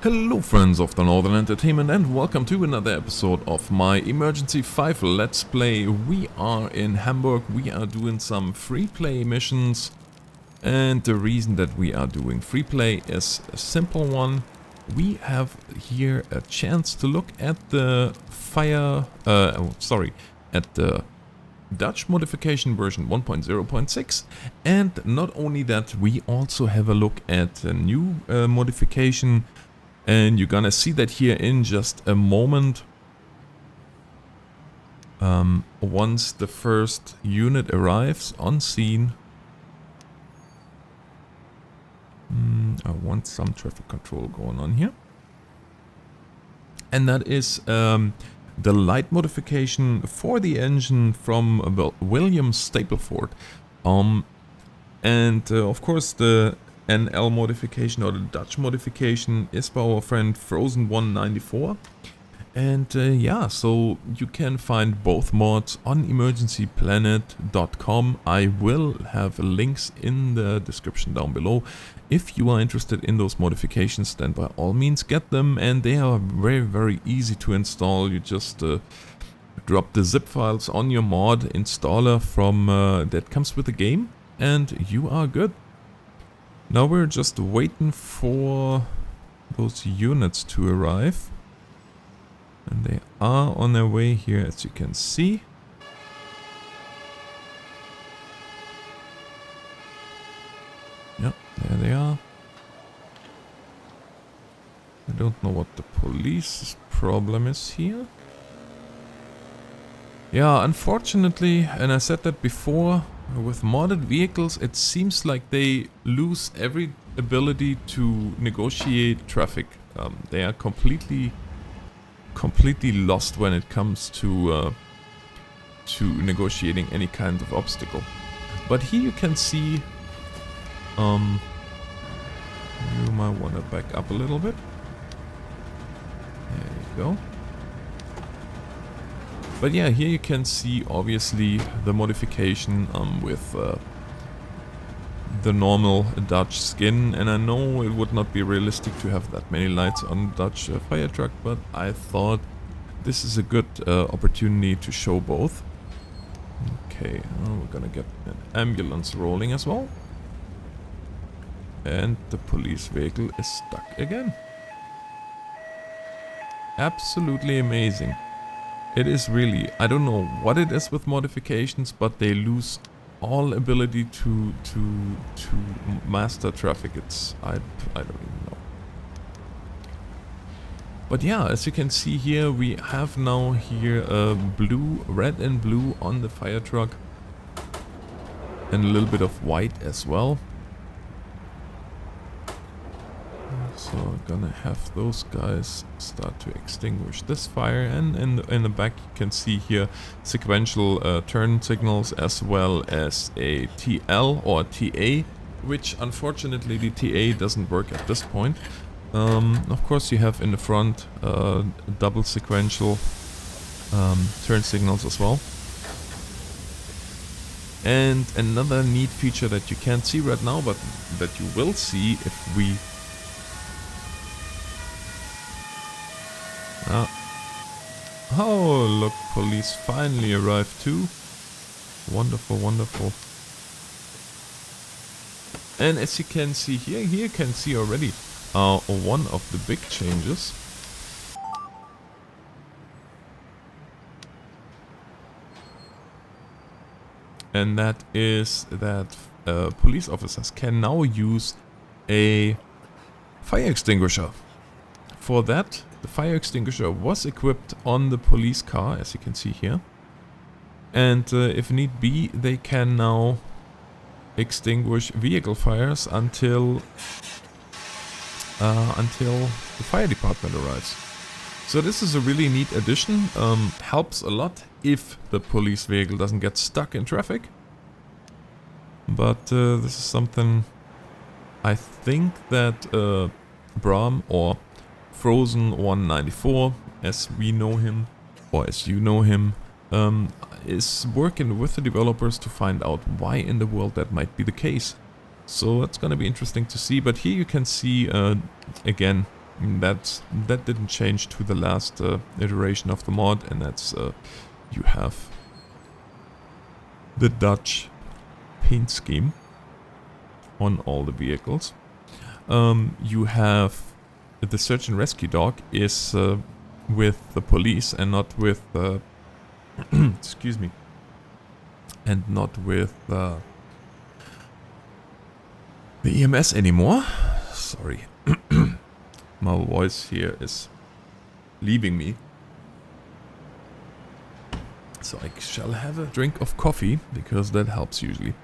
Hello friends of the Northern Entertainment and welcome to another episode of my Emergency 5 Let's Play. We are in Hamburg, we are doing some free play missions, and the reason that we are doing free play is a simple one. We have here a chance to look at the at the Dutch modification version 1.0.6, and not only that, we also have a look at a new modification. And you're gonna see that here in just a moment. Once the first unit arrives on scene. I want some traffic control going on here. And that is the light modification for the engine from William Stapleford. Of course the NL modification, or the Dutch modification, is by our friend Frozen194. And yeah, so you can find both mods on emergencyplanet.com. I will have links in the description down below. If you are interested in those modifications, then by all means get them, and they are very easy to install. You just drop the zip files on your mod installer from that comes with the game, and you are good. Now we're just waiting for those units to arrive. And they are on their way here, as you can see. Yep, there they are. I don't know what the police's problem is here. Yeah, unfortunately, and I said that before, with modded vehicles, it seems like they lose every ability to negotiate traffic. They are completely lost when it comes to negotiating any kind of obstacle. But here you can see, you might want to back up a little bit. There you go. But yeah, here you can see obviously the modification with the normal Dutch skin, and I know it would not be realistic to have that many lights on the Dutch fire truck, but I thought this is a good opportunity to show both. Okay, we're gonna get an ambulance rolling as well. And the police vehicle is stuck again. Absolutely amazing. It is really, I don't know what it is with modifications, but they lose all ability to master traffic. I don't even know. But yeah, as you can see here, we have now here red and blue on the fire truck, and a little bit of white as well. So I'm gonna have those guys start to extinguish this fire, and in the back you can see here sequential turn signals, as well as a TL or TA, which unfortunately the TA doesn't work at this point. Of course you have in the front double sequential turn signals as well. And another neat feature that you can't see right now, but that you will see if we oh, look, police finally arrived too. Wonderful, wonderful. And as you can see here you can see already one of the big changes. And that is that police officers can now use a fire extinguisher. For that, the fire extinguisher was equipped on the police car, as you can see here. And if need be, they can now extinguish vehicle fires until the fire department arrives. So this is a really neat addition. Helps a lot if the police vehicle doesn't get stuck in traffic. But this is something I think that Bram, or Frozen194, as we know him, or as you know him, is working with the developers to find out why in the world that might be the case. So it's gonna be interesting to see. But here you can see again that didn't change to the last iteration of the mod, and that's you have the Dutch paint scheme on all the vehicles. You have the search and rescue dog is with the police and not with excuse me, and not with the EMS anymore. Sorry. My voice here is leaving me. So I shall have a drink of coffee, because that helps usually.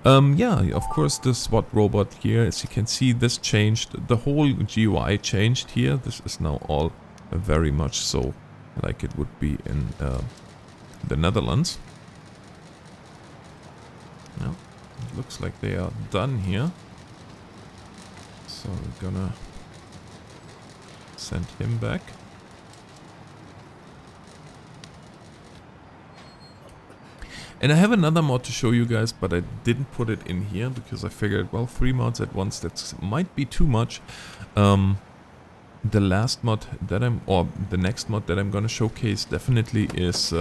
Yeah, of course the SWAT robot here, as you can see, this changed. The whole GUI changed here. This is now all very much so like it would be in the Netherlands. Now, it looks like they are done here. So we're gonna send him back. And I have another mod to show you guys, but I didn't put it in here because I figured, well, 3 mods at once, that might be too much. The last mod that the next mod that I'm gonna showcase definitely is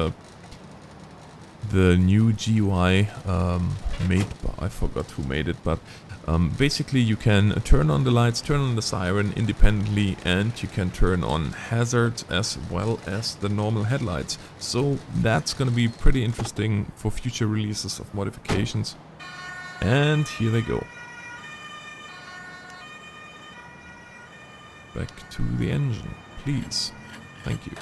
the new GUI made by, I forgot who made it, but basically you can turn on the lights, turn on the siren independently, and you can turn on hazards as well as the normal headlights. So that's gonna be pretty interesting for future releases of modifications. And here they go. Back to the engine, please. Thank you.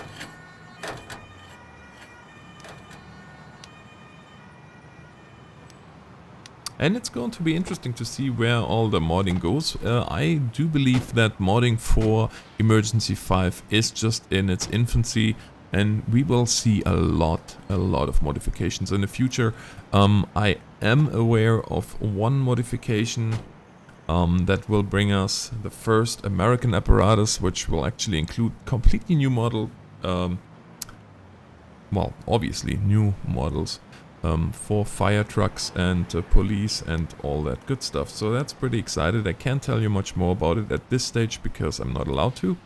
And it's going to be interesting to see where all the modding goes. I do believe that modding for Emergency 5 is just in its infancy, and we will see a lot of modifications in the future. I am aware of one modification that will bring us the first American apparatus, which will actually include completely new model, well, obviously new models. For fire trucks and police and all that good stuff. So that's pretty excited. I can't tell you much more about it at this stage because I'm not allowed to.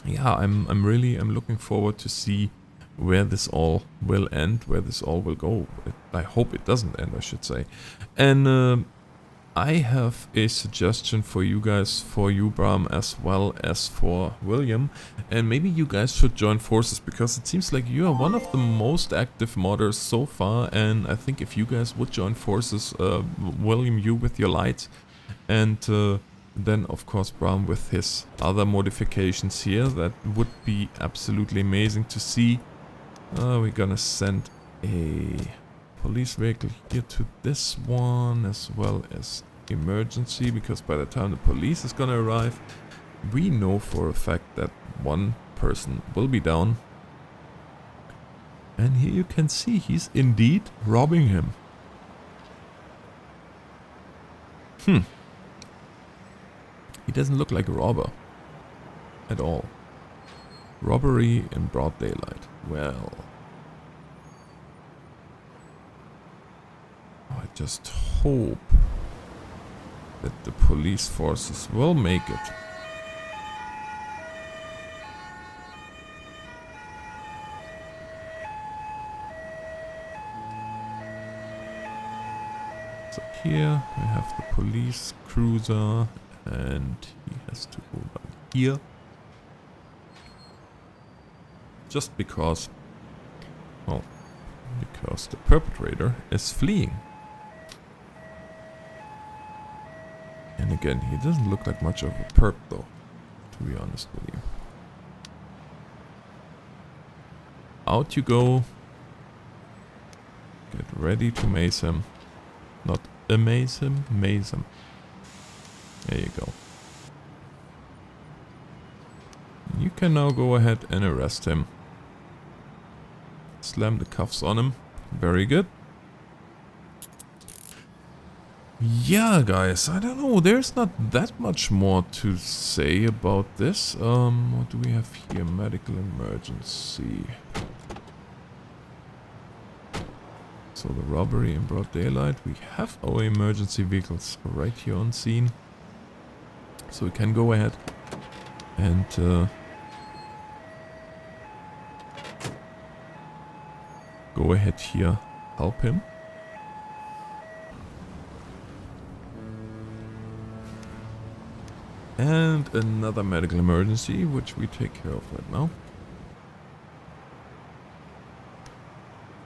Yeah, I'm looking forward to see where this all will end, where this all will go. I hope it doesn't end, I should say. And I have a suggestion for you guys, for you, Bram, as well as for William. And maybe you guys should join forces, because it seems like you are one of the most active modders so far. And I think if you guys would join forces, William, you with your lights, and then of course Bram with his other modifications here, that would be absolutely amazing to see. We're gonna send a police vehicle here to this one, as well as emergency, because by the time the police is gonna arrive, we know for a fact that one person will be down. And here you can see he's indeed robbing him. He doesn't look like a robber at all. Robbery in broad daylight. Well, I just hope that the police forces will make it. So here we have the police cruiser, and he has to go down here. Just because, well, because the perpetrator is fleeing. And again, he doesn't look like much of a perp though, to be honest with you. Out you go. Get ready to mace him. Not amaze him, maze him. There you go. You can now go ahead and arrest him. Slam the cuffs on him. Very good. Yeah, guys, I don't know. There's not that much more to say about this. What do we have here? Medical emergency. So the robbery in broad daylight. We have our emergency vehicles right here on scene. So we can go ahead and go ahead here, help him. And another medical emergency, which we take care of right now.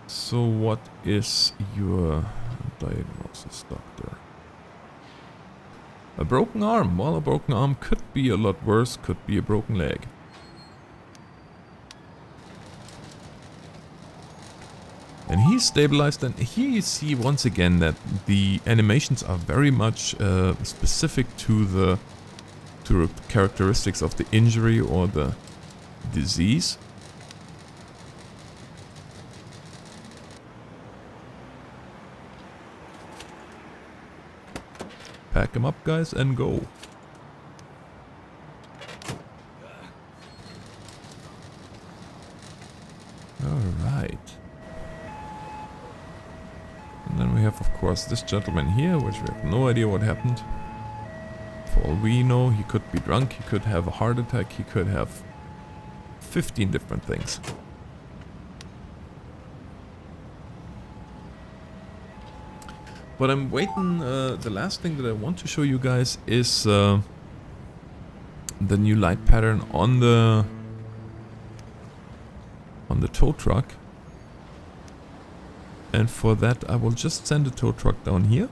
So what is your diagnosis, doctor? A broken arm. Well, a broken arm could be a lot worse, could be a broken leg. And he's stabilized, and here you see once again that the animations are very much specific to the characteristics of the injury or the disease. Pack him up, guys, and go. Alright. And then we have, of course, this gentleman here, which we have no idea what happened. For all we know, he could be drunk, he could have a heart attack, he could have 15 different things. But I'm waiting, the last thing that I want to show you guys is the new light pattern on the tow truck. And for that I will just send the tow truck down here.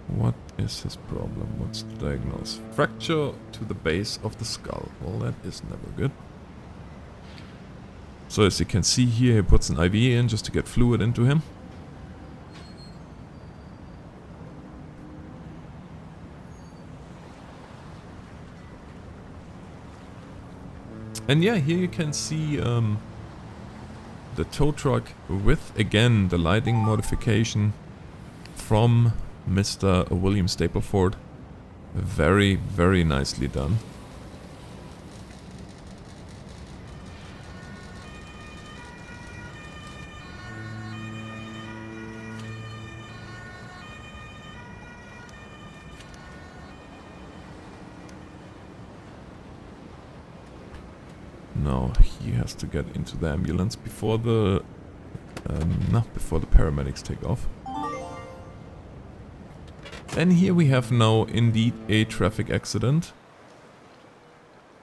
What is his problem? What's the diagnosis? Fracture to the base of the skull. Well, that is never good. So as you can see here, he puts an IV in just to get fluid into him. And yeah, here you can see the tow truck with, again, the lighting modification from Mr. William Stapleford. Very, very nicely done. Now he has to get into the ambulance before the paramedics take off. And here we have now indeed a traffic accident.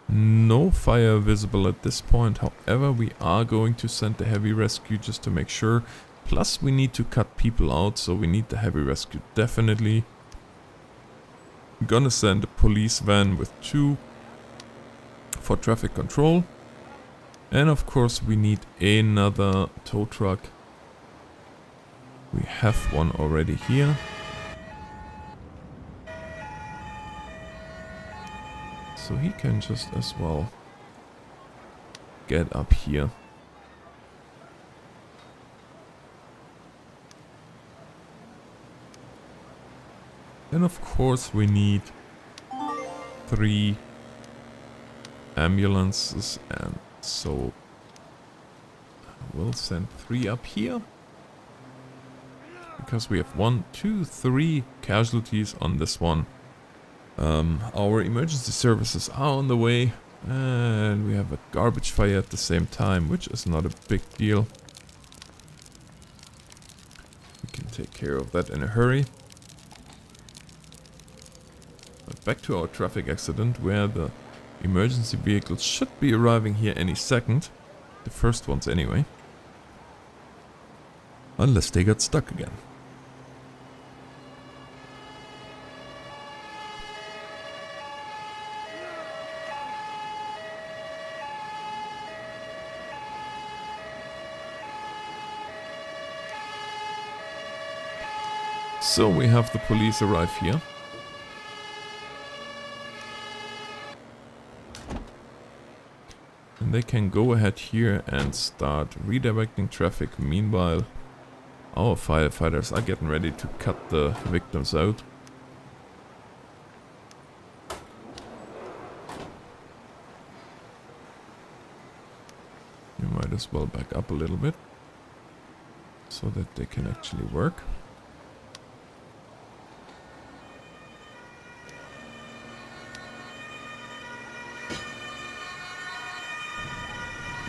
No fire visible at this point, however we are going to send the heavy rescue just to make sure. Plus we need to cut people out, so we need the heavy rescue definitely. Gonna send a police van with 2 for traffic control. And of course we need another tow truck. We have one already here. So he can just as well get up here. And of course we need 3 ambulances, and so we'll send 3 up here. Because we have 1, 2, 3 casualties on this one. Our emergency services are on the way, and we have a garbage fire at the same time, which is not a big deal. We can take care of that in a hurry. But back to our traffic accident, where the emergency vehicles should be arriving here any second. The first ones anyway. Unless they got stuck again. So we have the police arrive here. And they can go ahead here and start redirecting traffic. Meanwhile, our firefighters are getting ready to cut the victims out. Might as well back up a little bit so that they can actually work.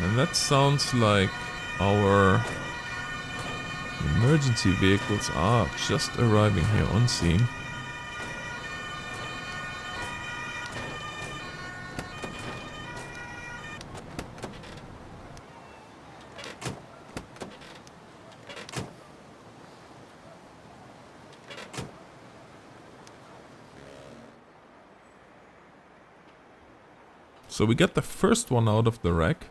And that sounds like our emergency vehicles are just arriving here on scene. So we get the first one out of the wreck.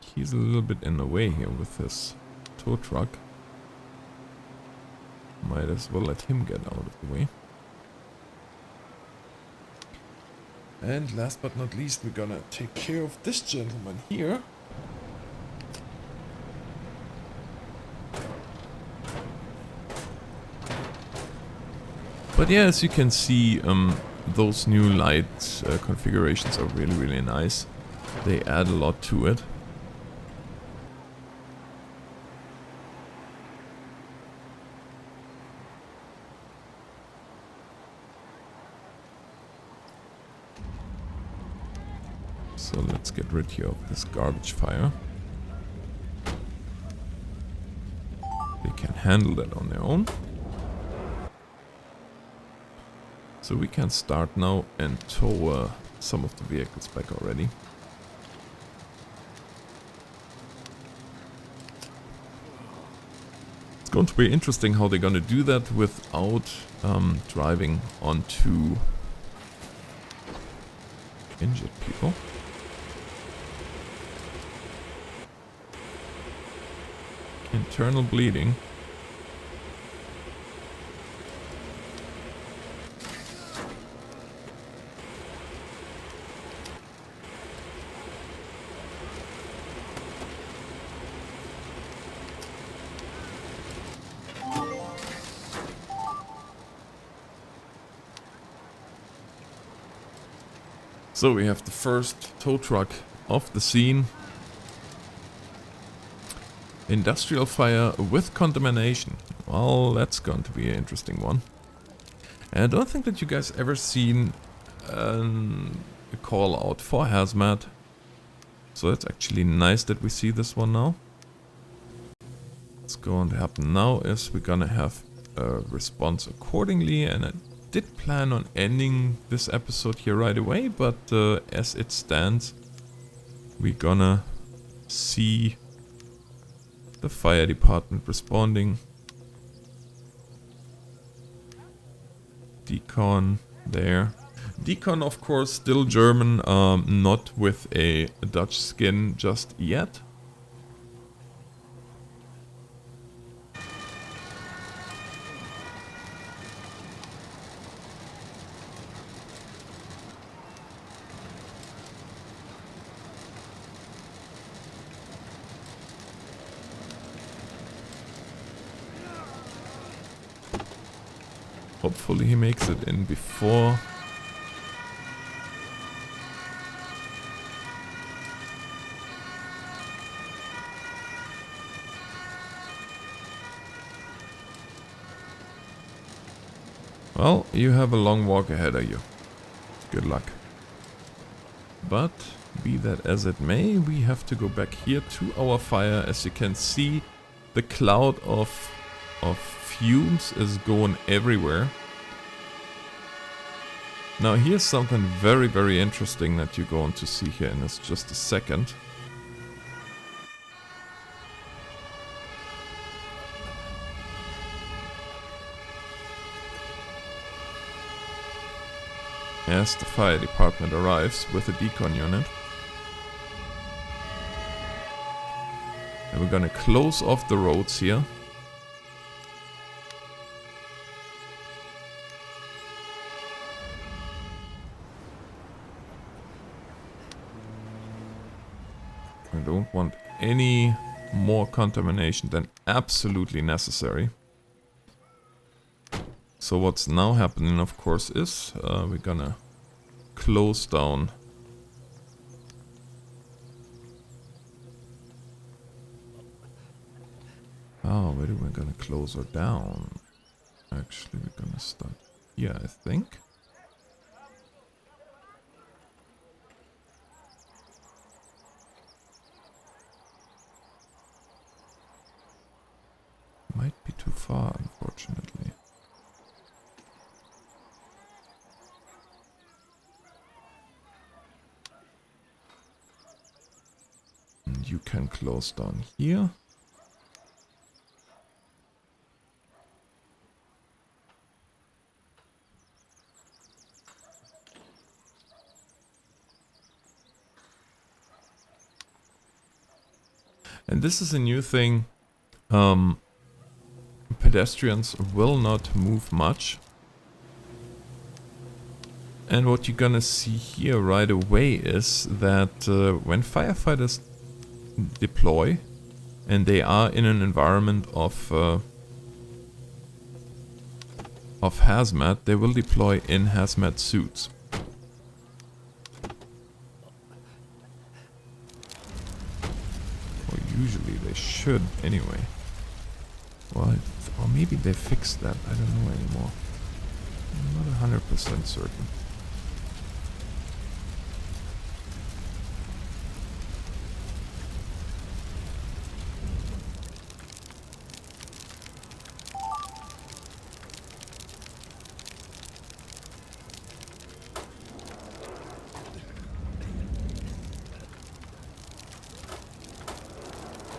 He's a little bit in the way here with his tow truck. Might as well let him get out of the way. And last but not least, we're gonna take care of this gentleman here. But yeah, as you can see, those new light configurations are really, really nice. They add a lot to it. So let's get rid here of this garbage fire. They can handle that on their own. So we can start now and tow some of the vehicles back already. It's going to be interesting how they're going to do that without driving onto injured people. Internal bleeding. So we have the first tow truck off the scene. Industrial fire with contamination. Well, that's going to be an interesting one. And I don't think that you guys ever seen a call out for Hazmat. So it's actually nice that we see this one now. What's going to happen now is we're gonna have a response accordingly, and I did plan on ending this episode here right away, but as it stands, we're gonna see the fire department responding. Decon there. Decon, of course, still German, not with a Dutch skin just yet. Hopefully he makes it in before. Well, you have a long walk ahead of you. Good luck. But be that as it may, we have to go back here to our fire. As you can see, the cloud of fumes is going everywhere. Now here's something very, very interesting that you're going to see here in just a second. As the fire department arrives with a decon unit. And we're gonna close off the roads here. I don't want any more contamination than absolutely necessary. So what's now happening, of course, is we're gonna close down Oh, where are we gonna close her down? Actually, we're gonna start here, I think. Might be too far, unfortunately. And you can close down here. And this is a new thing. Pedestrians will not move much. And what you're gonna see here right away is that when firefighters deploy and they are in an environment of hazmat, they will deploy in hazmat suits. Or usually they should anyway. Well, or maybe they fixed that, I don't know anymore. I'm not 100% certain.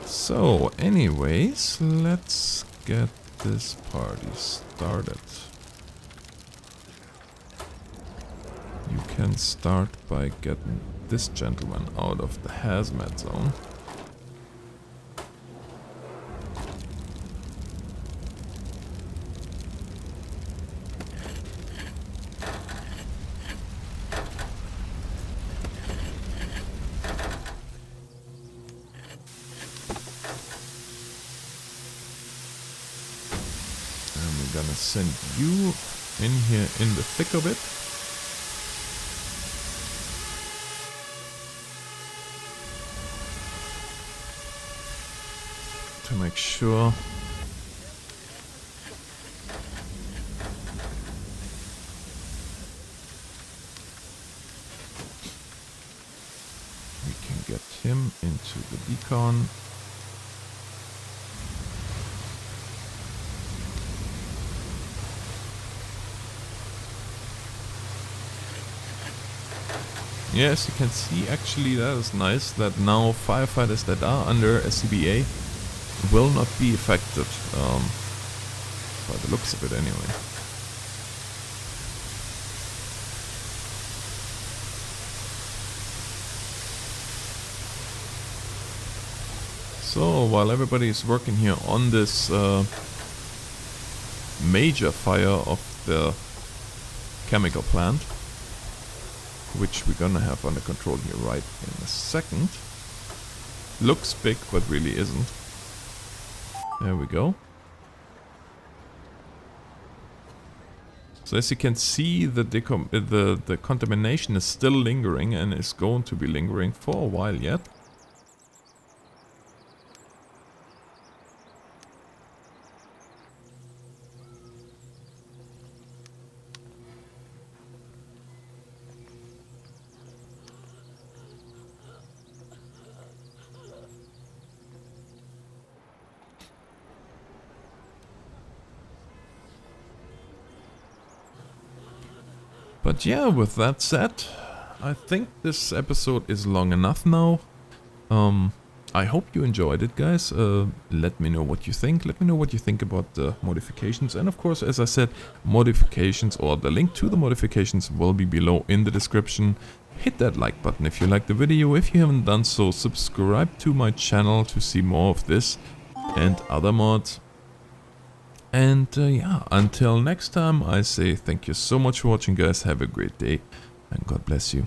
So, anyways, let's get this party started. You can start by getting this gentleman out of the hazmat zone. Gonna send you in here in the thick of it. To make sure we can get him into the beacon. Yes, you can see actually that is nice that now firefighters that are under a CBA will not be affected, by the looks of it anyway. So while everybody is working here on this major fire of the chemical plant, which we're gonna have under control here right in a second. Looks big, but really isn't. There we go. So as you can see, the contamination is still lingering and is going to be lingering for a while yet. But yeah, with that said, I think this episode is long enough now. I hope you enjoyed it, guys. Let me know what you think. Let me know what you think about the modifications. And of course, as I said, modifications or the link to the modifications will be below in the description. Hit that like button if you liked the video. If you haven't done so, subscribe to my channel to see more of this and other mods. And yeah, until next time, I say thank you so much for watching, guys. Have a great day and God bless you.